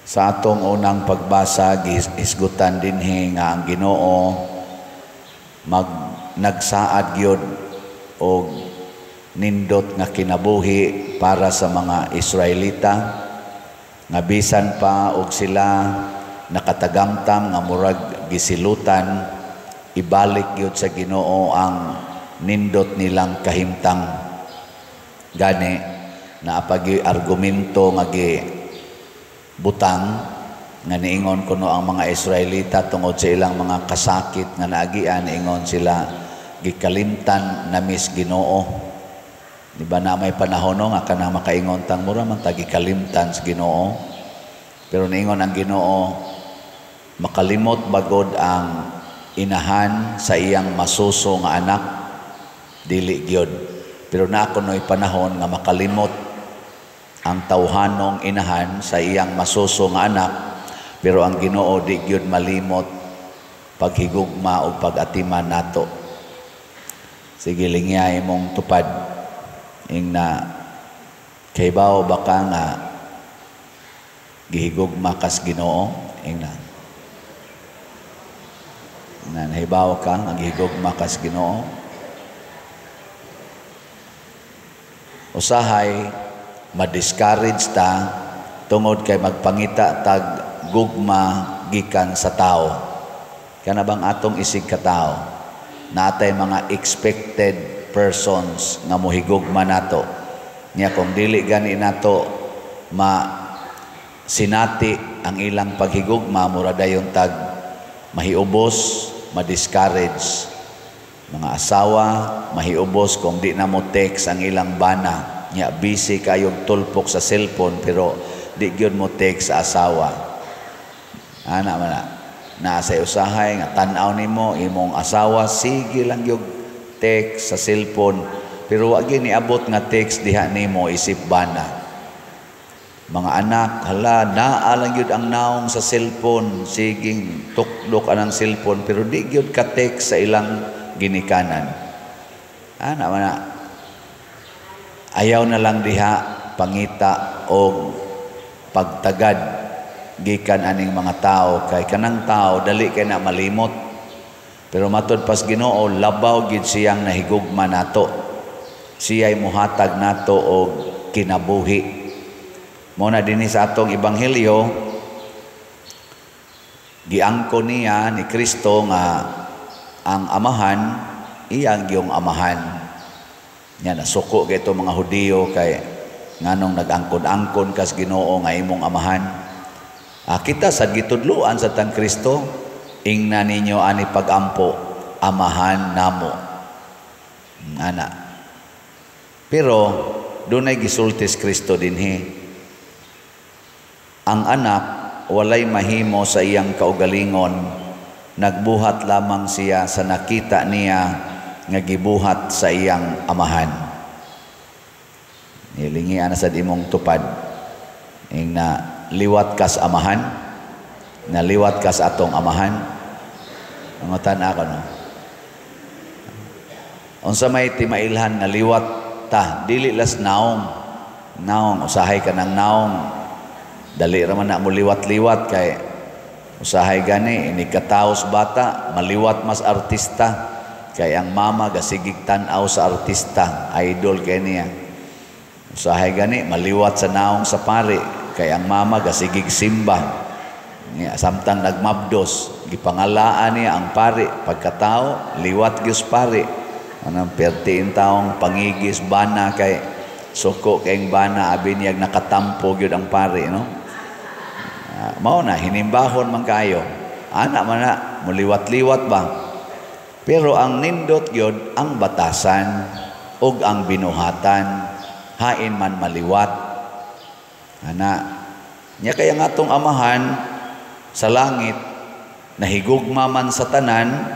Sa atong unang pagbasa, isgutan dinhi nga ang Ginoo nagsaad gyud og nindot nga kinabuhi para sa mga Israelita, nga bisan pa og sila nakatagamtam nga murag gisilutan, ibalik gyud sa Ginoo ang nindot nilang kahimtang. Gani na apagi argumento nga butang nga niingon kuno ang mga Israelita tungod sa ilang mga kasakit nga naagian, niingon sila gikalimtan na mis Ginoo. Di ba na may panahon nga kanang makaingon tang mura man gikalimtan sa Ginoo, pero niingon ang Ginoo makalimot bagod ang inahan sa iyang masuso nga anak, dili gyud. Pero na kuno'y panahon nga makalimot ang tawhanong inahan sa iyang masuso nga anak, pero ang Ginoo di gyud malimot paghigugma o pag-atiman nato. Sige lingyay mong tupad ing na kaybaw baka nga gihigugma kas Ginoo, ing na nahibaw ka nga gihigugma kas Ginoo. Usahay ma-discourage ta tungod kay magpangita tag gugma gikan sa tao. Kana bang atong isig ka tao natay mga expected persons nga mohigugma nato. Nya kung dili gani nato sinati ang ilang paghigugma, mura dayon tag mahiubos, ma-discourage. Mga asawa mahiubos kung di na mo text ang ilang bana. Nya busy kayong tulpok sa cellphone pero di gyud mo text sa asawa. Ana man na sa usahay nga tan-aw nimo imong asawa, sige lang yung text sa cellphone, pero wa gyud niabot nga text diha nimo isip bana. Mga anak, hala naa lang gyud ang naong sa cellphone, siging tuklok anang cellphone, pero di gyud ka text sa ilang ginikanan. Ana man ayaw na lang diha pangita o pagtagad gikan aning mga tao, kay kanang tao dali kay na malimot, pero matud pas Ginoo labaw gid siyang nahigugma nato. Siya'y muhatag nato og kinabuhi. Mo na dinhi sa atong ebanghelyo giangko niya ni Kristo nga ang amahan iyang giyong amahan. Nya nasuko kay mga Hudiyo kay nganong nag-angkon-angkon kas Ginoo nga imong amahan. Kita sad gitudloan sa tang Kristo, ingna ninyo ani pagampo amahan namo. Ana. Pero dunay gisultis Kristo dinhi. Ang anak walay mahimo sa iyang kaugalingon, nagbuhat lamang siya sa nakita niya nga gibuhat sa iyang amahan. Nilingi ana sad imong tupad ing na liwat kas amahan, na liwat kas atong amahan. Nangutan ako no. Unsa may timailhan na liwat ta, dili las naong. Naong usahay ka ng naong. Dali ra man na mo liwat-liwat kay usahay gani ini kataos bata maliwat mas artista. Kay ang mama gasigig tan-aw sa artista, idol kay niya. Usahay gani maliwat sa naong sa pari, kay ang mama gasigig simba. Niya samtang nagmabdos, gipangalaan niya ang pari, pagkatao liwat gyud pari. Anang pertiin taong pangigis bana kay suko kay bana abi niya nakatampo gyud ang pari, no? Mao na hinimbahon man kayo. Ana man na muliwat-liwat ba? Pero ang nindot yun, ang batasan ug ang binuhatan, hain man maliwat. Ana, nya kaya nga tong amahan sa langit, nahigugma man sa tanan,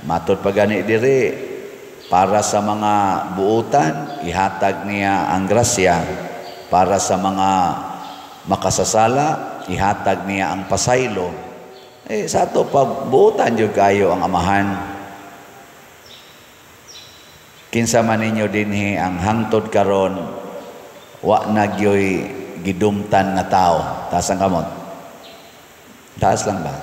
matod pa gani diri, para sa mga buutan, ihatag niya ang grasya. Para sa mga makasasala, ihatag niya ang pasaylo. Sa ato pa, buutan yun kayo ang amahan. Kinsa man ninyo dinhi ang hangtod karon wa nagyoy gidumtan nga tao. Tasang kamot. Taas lang ba?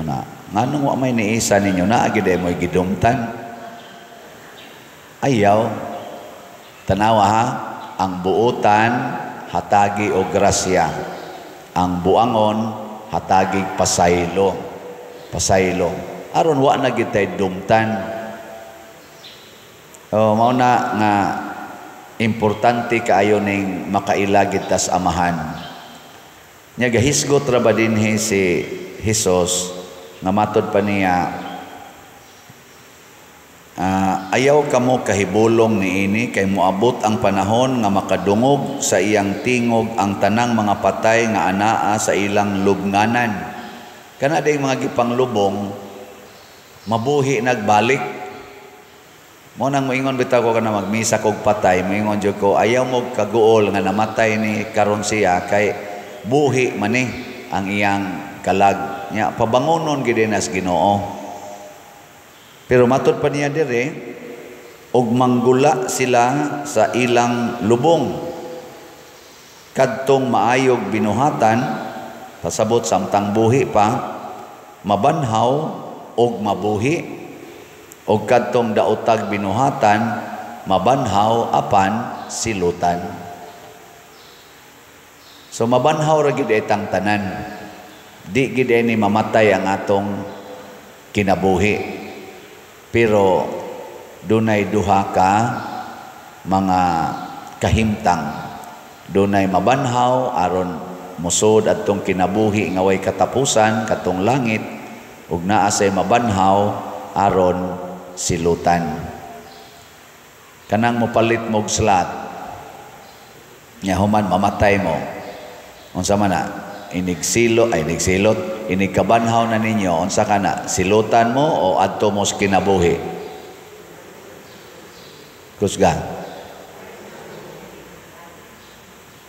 Una, nganong wa may niisa ninyo na agid mo gidumtan? Ayaw. Tanawa ha, ang buutan hatagi og grasya. Ang buangon hatagi pasaylo. Pasaylo. Aron wa na gid tay dumtan. Mao na nga importante kaayo ning makailagid tas amahan. Nya gahisgot ra ba dinhi si Hesus nga matod pa niya ayaw kamo kahibulong niini kay moabot ang panahon nga makadungog sa iyang tingog ang tanang mga patay nga anaa sa ilang lubnganan. Kana day mga gipanglubong mabuhi nagbalik. Mo nang moingon bitaw ko kana magmisa kog patay, moingon jud ko ayaw mo kaguol nga namatay ni karon siya kay buhi man ni ang iyang kalag nya pabangonon gid nas Ginoo. Pero matud pa niya dire og manggula sila sa ilang lubong kadtong maayog binuhatan pasabot samtang buhi pa mabanhaw og mabuhi og kadtong daotag binuhatan mabanhaw apan silutan. So mabanhaw ra gid itang tanan. Di gid ni mamatay ang atong kinabuhi. Pero dunay duha ka mga kahimtang. Dunay mabanhaw aron musod adtong kinabuhi nga way katapusan katong langit ug naa say mabanhaw aron silutan. Kanang mopalit mog slat nya human mamatay mo. Unsa man na inigsilot inigkabanhaw na ninyo unsa kana silutan mo o adto mo sa kinabuhi? Kusga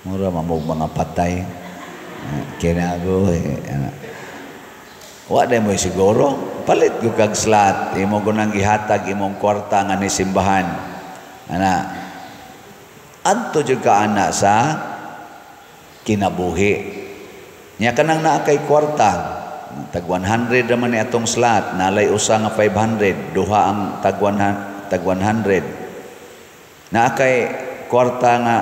mura mamog mga patay kinabuhi wa day mo siguro palit gyud kag slat imo gunang gihatag imong kwarta nga ni simbahan ana adto jud ka ana sa kinabuhi nya kanang naa kay kwarta tag 100 raman ni atong slat nalay usa nga 500 duha ang tag 100 naa kay kwarta nga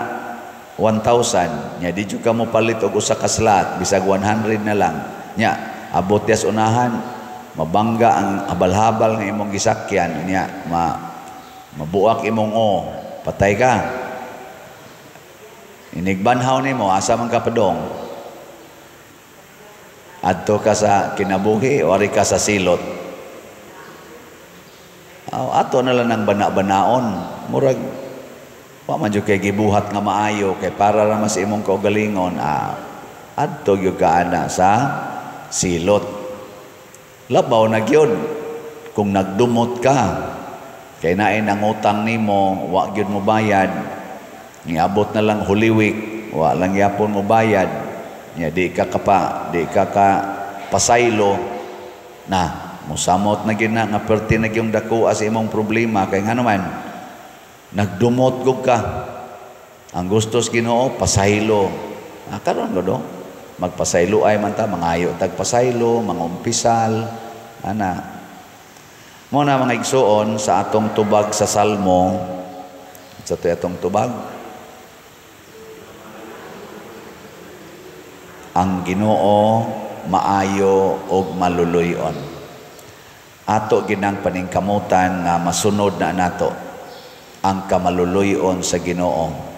1,000 nya di jud ka mo palit og usa ka slat bisag 100 na lang nya abot yas unahan mabangga ang habal-habal nga imong gisakyan niya mabuak imong patay ka inigbanhaw nimo asa man ka padong adto ka sa kinabuhi o ari ka sa silot ato na lang ang bana-banaon murag wa man jud kay gibuhat nga maayo kay para ra mas imong kaugalingon adto gyud ka ana sa silot. Labaw na gyud kung nagdumot ka kay naay nangutang nimo wa gyud mo bayad niabot na lang huliwik wa lang yapon mo bayad nya di ka pasaylo na musamot na gyud na nga perti na gyud dako sa imong problema kay ngano man nagdumot gud ka ang gustos Ginoo pasaylo karon godo magpasaylo ay man ta mangayo tag pasaylo mangumpisal ana mo na mga igsuon sa atong tubag sa Salmo sa atong tubag ang Ginoo maayo og maluluyon ato ginang paningkamutan nga masunod na nato ang kamaluluyon sa Ginoo.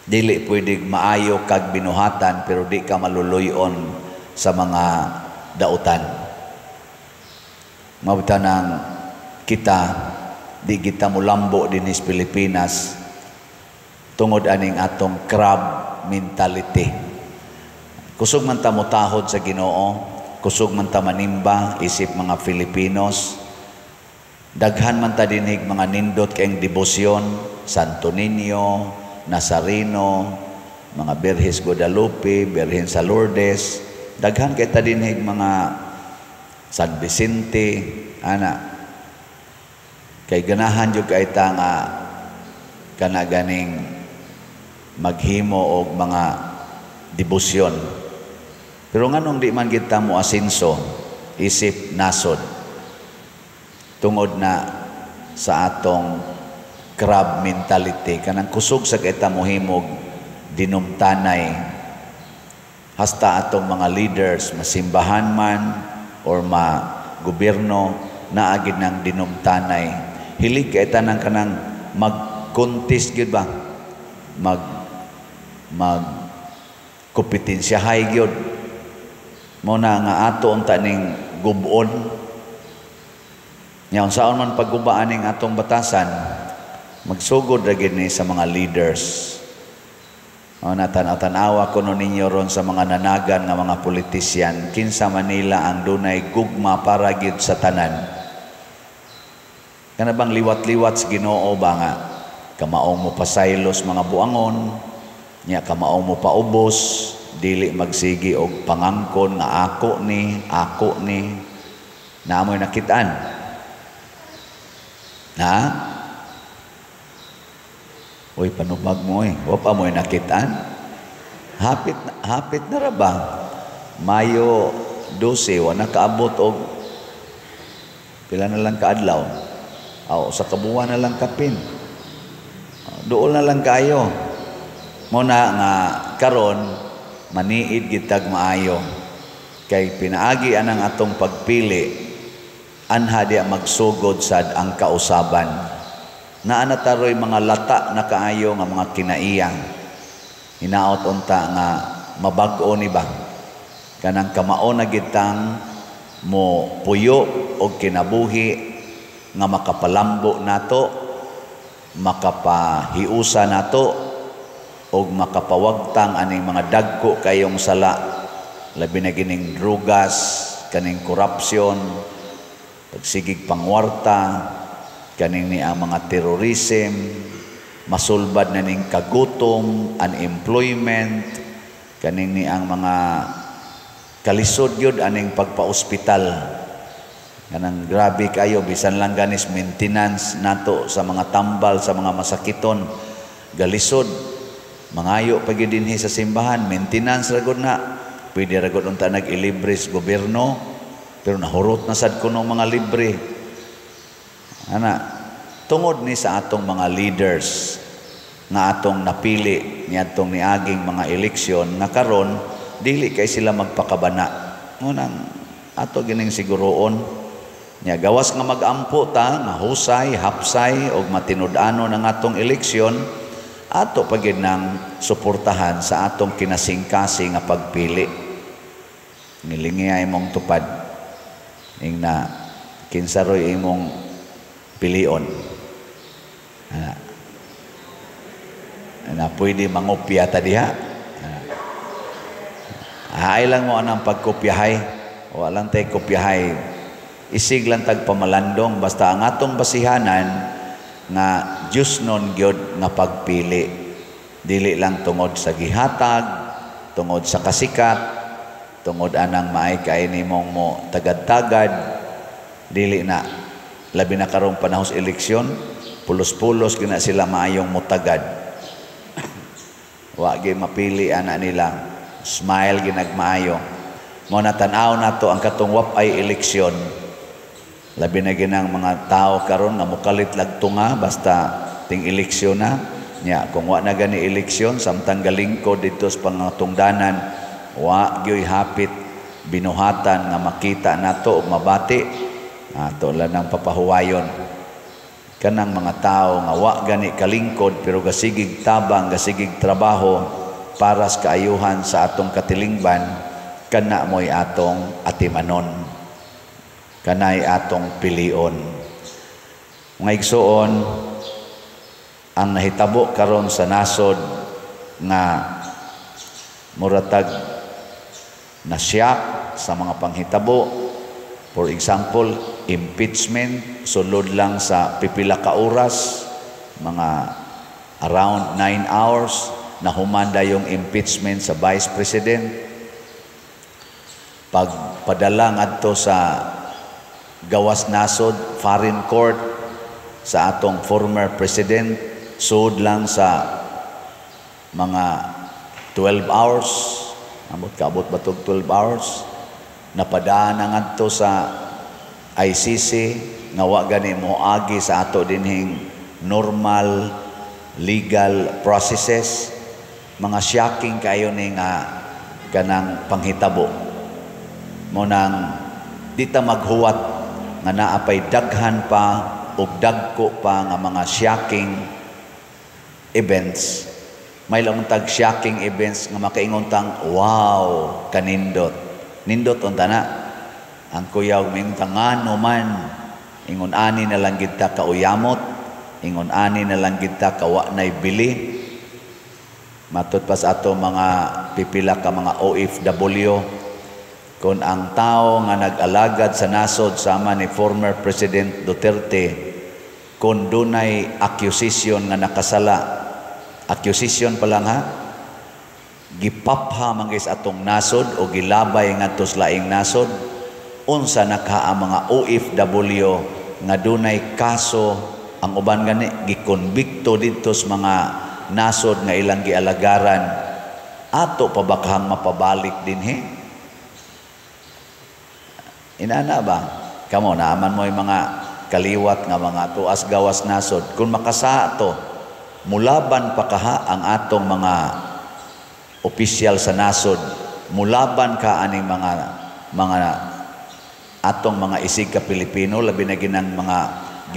Dili pwedeng maayo kag binuhatan pero di ka maluluyon sa mga dautan. Mabuta nang kita di kita mulambo din sa Pilipinas tungod aning atong crab mentality. Kusog man ta mutahod sa Ginoo, kusog man ta manimba isip mga Filipinos. Daghan man ta dinig mga nindot kayong debosyon, Santo Niño, Nazareno, mga Birhes Guadalupe, Birhen sa Lourdes, daghan kay ta dinig mga San Vicente, ana. Kay ganahan jud kay ta nga kana ganing maghimo og mga debosyon. Pero nganong di man kita mo asinso, isip nasod, tungod na sa atong crab mentality, kanang kusog sa kita mohimog dinumtanay, hasta atong mga leaders, masimbahan man or gobyerno, naagid ng dinumtanay. Hilig kita ng kanang mag-contest gyud ba? Kompetensyahay gyud. Muna nga ato ang taning gubon. Nya unsaon man paggubaan ning atong batasan, magsugod ra gid ni sa mga leaders. Natanawa ko no ninyo ron sa mga nanagan nga mga politisyan, kinsa Manila ang dunay gugma para gyud sa tanan. Kana bang liwat-liwat sa Ginoo ba nga kamaong mo pasaylos mga buangon, nya kamaong mo paubos, dili magsigi og pangangkon nga ako ni naamoy nakitaan. Ha? Uy, panubag mo wa pa mo'y nakitaan. Hapit na ra ba? Mayo 12, wa nakaabot og pila na lang kaadlaw. Sa kabuwan na lang kapin. Dool na lang kayo. Muna nga karon maniid gitag maayo. Kay pinaagi anang atong pagpili, anha diya magsugod sad ang kausaban. Naanataroy mga lata na kaayo nga mga kinaiyang. Hinaot unta nga mabag-o ni ba? Kanang kamao na gitang mo puyo o kinabuhi nga makapalambo nato, makapahiusa nato, o makapawagtang aning mga dagko kayong sala. Labi na gining drugas, kaning korupsyon, pagsigig pangwarta, kaning ni ang mga terrorism, masulbad na ning kagutom, unemployment, kaning ni ang mga kalisod yun aning pagpa-ospital. Kanang grabe kayo, bisan lang ganis maintenance nato sa mga tambal, sa mga masakiton, galisod, mangayo pag dinhi sa simbahan, maintenance ragod na, pwede ragod unta nag-ilibre sa gobyerno, pero nahurot na sad kuno mga libre. Tungod ni sa atong mga leaders nga atong napili niadtong niaging mga eleksyon nga karon dili kay sila magpakabana. Ngunang ato gining siguroon nya gawas nga magampo ta nga husay, hapsay og matinud-ano ng atong eleksyon, ato pa gid nang suportahan sa atong kinasingkasi nga pagpili. Nilingi ay mong tupad ning na kinsaroy imong pilion. Na pwede mangopya ta diha. Haay lang mo anang pagkopyahay. Walang tay kopyahay. Isig lang tag pamalandong basta ang atong basihanan nga Diyos non gyud nga pagpili. Dili lang tungod sa gihatag, tungod sa kasikat, tungod anang maay kay nimong mo tagad-tagad, dili na. Labi na karong panahon sa eleksyon, pulos-pulos gina sila maayong mutagad. Wa gyud mapili ana nila. Smile ginagmaayo. Mo natanaw nato ang katong wapay eleksyon. Labi na ginang mga tao karon nga mukalit lag tunga basta ting eleksyon na. Nya kung wa na gani eleksyon samtang galingkod dito sa pangatungdanan, wa gyud hapit binuhatan nga makita nato og mabati. Ato lang ng papahuwayon kanang mga tao nga wa gani kalingkod pero gasigig tabang, gasigig trabaho para sa kaayuhan sa atong katilingban, kana mo'y atong atimanon, kanay atong pilion. Mga igsoon, ang nahitabo karon sa nasod nga muratag nasyak sa mga panghitabo. For example, impeachment, sulod lang sa pipila ka oras, mga around 9 hours, na humanda yung impeachment sa Vice President. Pagpadala ngadto sa gawas nasod, foreign court, sa atong former President, sud lang sa mga 12 hours, Abot batog 12 hours. Napadaan na ngadto sa ICC nga wa gani mo agi sa ato dinhing normal legal processes. Mga shocking kayo ni nga kanang panghitabo. Mo nang di ta maghuwat nga naapay daghan pa ug dagko pa nga mga shocking events. May lang tag shocking events nga makaingon tang wow kanindot. Nindot unta na. Ang kuyaw ming tangano man ingon ani na lang gid ta kauyamot, ingon ani na lang gid ta kawa nay bili. Matud pa sa ato mga pipila ka mga OFW kung ang tao nga nag-alagad sa nasod sama ni former President Duterte kung dunay accusation nga nakasala, accusation pa lang ha, gipapha man guys atong nasod o gilabay ngadto sa laing nasod, unsa naka ang mga OFW nga dunay kaso, ang uban gani gikonbikto dito sa mga nasod nga ilang gialagaran, ato pa bakahang mapabalik din he. Inana ba? Kamo naaman mo yung mga kaliwat nga mga tuas gawas nasod. Kung makasa to, mulaban pa kaha ang atong mga opisyal sa nasod, mulaban ka aning mga atong mga isig ka Pilipino, labi na ginang mga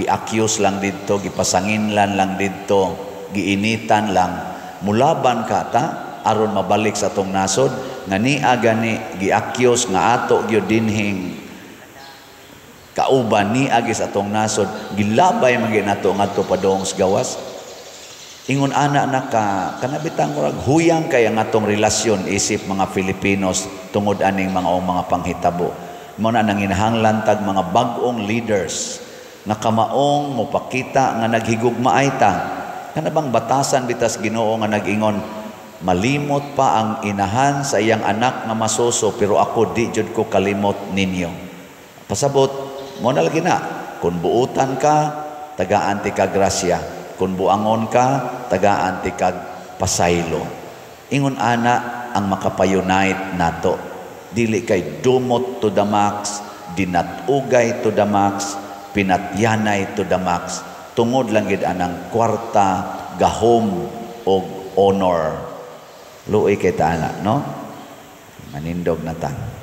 gi-accuse lang dito, gipasanginlan lang dito, giinitan lang, mulaban ka ta aron mabalik sa atong nasod nga niya gani gi-accuse nga ato gyud dinhing kauban ni agis atong nasod, gilabay man gyud nato ngadto padong sa gawas. Ingon ana naka kanabitang murag huyang kay ang atong relasyon isip mga Filipinos tungod aning mga panghitabo. Mao na nanginahanglan tag mga bag-ong leaders nga kamaong mopakita nga naghigugmaay ta. Kanabang batasan bitas Ginoo nga nag-ingon, malimot pa ang inahan sa iyang anak nga masuso pero ako di jud ko kalimot ninyo. Pasabot mo na lagi na, kung buutan ka, tagaan ti kag grasya. Kung buangon ka, tagaan ti kag pasaylo. Ingon ana ang makapayunite nato. Dili kay dumot to the max, dinatugay to the max, pinatyanay to the max. Tungod lang gid anang kwarta, gahom o honor. Luoy kay ta ana, no? Manindog na ta.